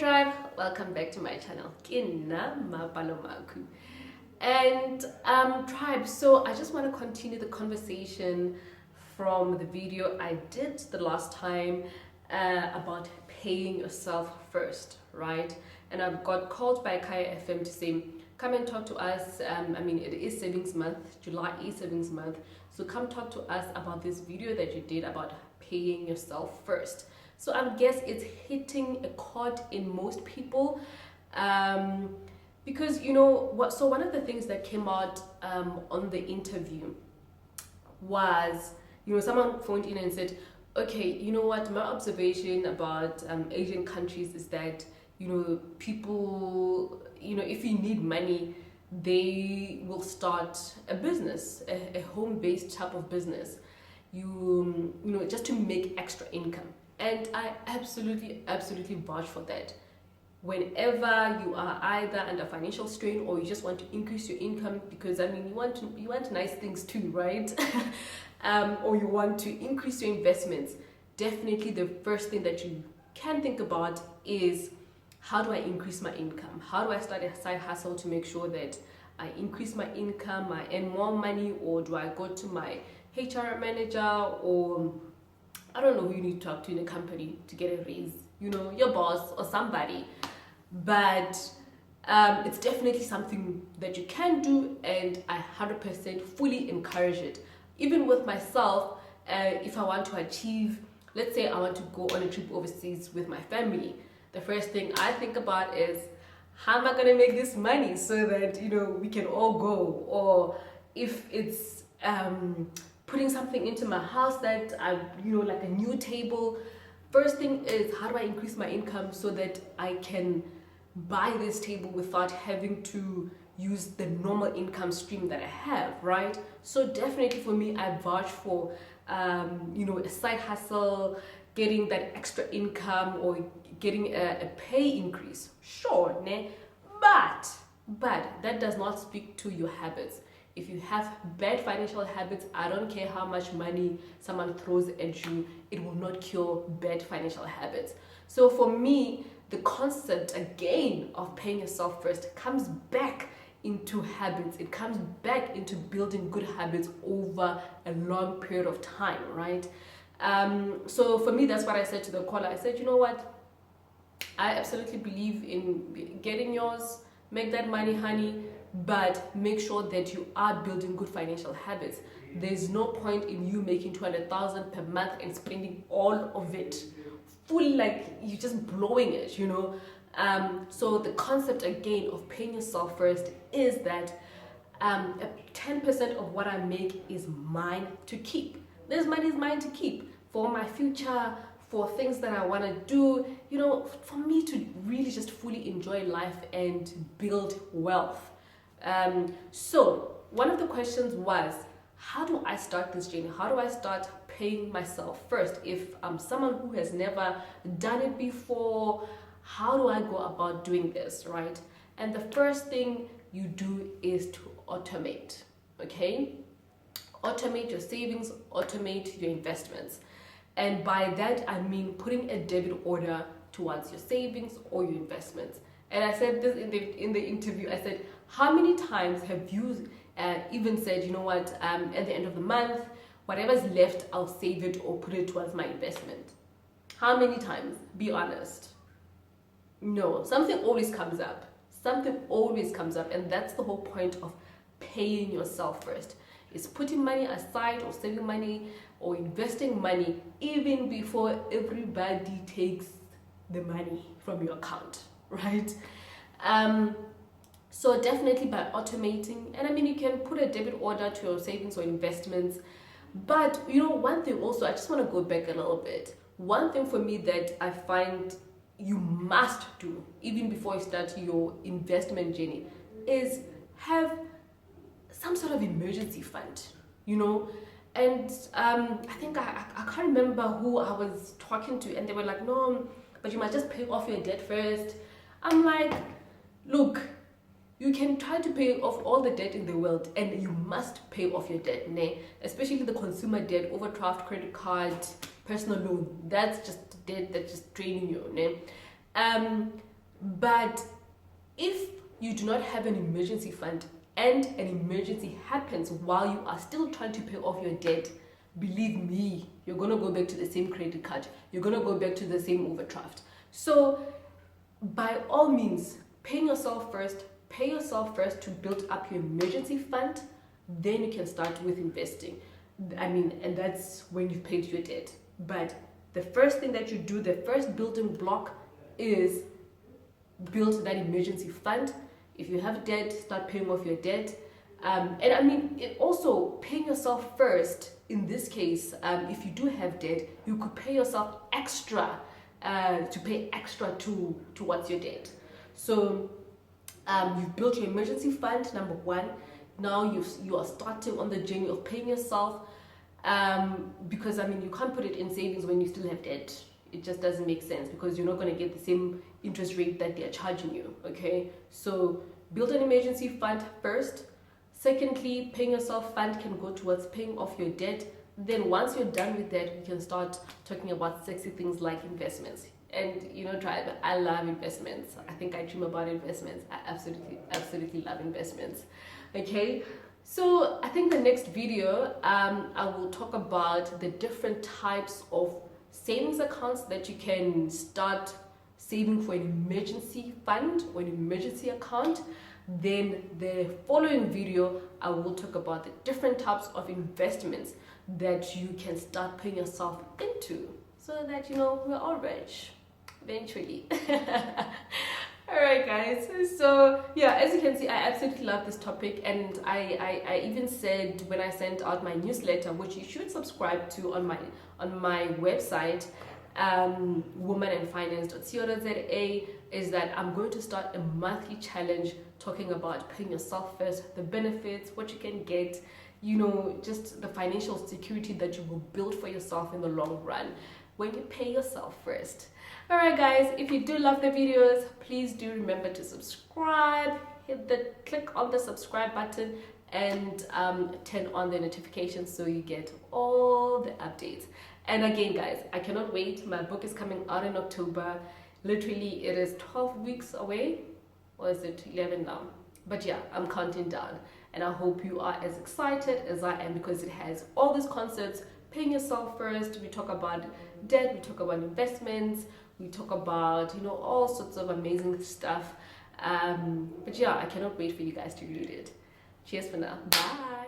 Tribe, welcome back to my channel. Kina Mapalomaku. And Tribe, so I just want to continue the conversation from the video I did the last time about paying yourself first, right? And I've got called by Kaya FM to say, come and talk to us. I mean, it is savings month. July is savings month. So come talk to us about this video that you did about paying yourself first. So I guess it's hitting a chord in most people, because you know what. So one of the things that came out on the interview was, you know, someone phoned in and said, okay, you know what, my observation about Asian countries is that, you know, people, you know, if you need money, they will start a business, a home-based type of business, you know, just to make extra income. And I absolutely vouch for that. Whenever you are either under financial strain or you just want to increase your income, because I mean, you want nice things too, right? Or you want to increase your investments, definitely the first thing that you can think about is, how do I increase my income? How do I start a side hustle to make sure that I increase my income, I earn more money? Or do I go to my HR manager, or I don't know who you need to talk to in a company to get a raise, you know, your boss or somebody. But it's definitely something that you can do, and I 100% fully encourage it. Even with myself, if I want to achieve, let's say I want to go on a trip overseas with my family, the first thing I think about is, how am I going to make this money so that, you know, we can all go? Or if it's putting something into my house that I, you know, like a new table, first thing is, how do I increase my income so that I can buy this table without having to use the normal income stream that I have, right? So definitely for me, I vouch for you know, a side hustle, getting that extra income, or getting a pay increase, sure, ne? But that does not speak to your habits. If you have bad financial habits, I don't care how much money someone throws at you, it will not cure bad financial habits. So for me, the concept again of paying yourself first comes back into habits. It comes back into building good habits over a long period of time, right? So for me, that's what I said to the caller. I said, you know what? I absolutely believe in getting yours, make that money, honey, but make sure that you are building good financial habits. There's no point in you making 200,000 per month and spending all of it fully, like you're just blowing it, you know. So the concept again of paying yourself first is that 10% of what I make is mine to keep. This money is mine to keep for my future, for things that I want to do, you know, for me to really just fully enjoy life and build wealth. So one of the questions was, how do I start this journey? How do I start paying myself first? If I'm someone who has never done it before, how do I go about doing this, right? And the first thing you do is to automate, okay? Automate your savings, automate your investments. And by that, I mean putting a debit order towards your savings or your investments. And I said this in the interview, I said, how many times have you even said, you know what, at the end of the month, whatever's left, I'll save it or put it towards my investment? How many times? Be honest. No, something always comes up. Something always comes up, and that's the whole point of paying yourself first. Is putting money aside or saving money or investing money even before everybody takes the money from your account, right? So definitely by automating, and I mean, you can put a debit order to your savings or investments. But you know, one thing also, I just want to go back a little bit. One thing for me that I find you must do even before you start your investment journey is have some sort of emergency fund, you know. And I think I can't remember who I was talking to, and they were like, no, but you must just pay off your debt first. I'm like, look, you can try to pay off all the debt in the world, and you must pay off your debt, ne? Especially the consumer debt, overdraft, credit card, personal loan. That's just debt that's just draining you, ne? But if you do not have an emergency fund and an emergency happens while you are still trying to pay off your debt, believe me, you're going to go back to the same credit card. You're going to go back to the same overdraft. So by all means, pay yourself first to build up your emergency fund. Then you can start with investing. And that's when you've paid your debt. But the first thing that you do, the first building block, is build that emergency fund. If you have debt, start paying off your debt. It also paying yourself first. In this case, if you do have debt, you could pay yourself extra to pay extra towards your debt. So you've built your emergency fund, number one. Now you are starting on the journey of paying yourself, because you can't put it in savings when you still have debt. It just doesn't make sense, because you're not going to get the same interest rate that they're charging you. Okay, so build an emergency fund first. Secondly, paying yourself fund can go towards paying off your debt. Then once you're done with that, we can start talking about sexy things like investments. And Tribe, I love investments. I think I dream about investments. I absolutely love investments. Okay, so I think the next video, I will talk about the different types of savings accounts that you can start saving for an emergency fund or an emergency account. Then the following video, I will talk about the different types of investments that you can start putting yourself into, so that we're all rich eventually. All right, guys, so yeah, as you can see, I absolutely love this topic, and I even said when I sent out my newsletter, which you should subscribe to on my website, womanandfinance.co.za, is that I'm going to start a monthly challenge talking about paying yourself first, the benefits, what you can get, just the financial security that you will build for yourself in the long run when you pay yourself first. All right, guys, if you do love the videos, please do remember to subscribe, click on the subscribe button, and turn on the notifications so you get all the updates. And again, guys, I cannot wait. My book is coming out in October. Literally, it is 12 weeks away, or is it 11 now? But yeah, I'm counting down, and I hope you are as excited as I am, because it has all these concepts. Paying yourself first, we talk about debt, we talk about investments, we talk about all sorts of amazing stuff. But yeah, I cannot wait for you guys to read it. Cheers for now. Bye.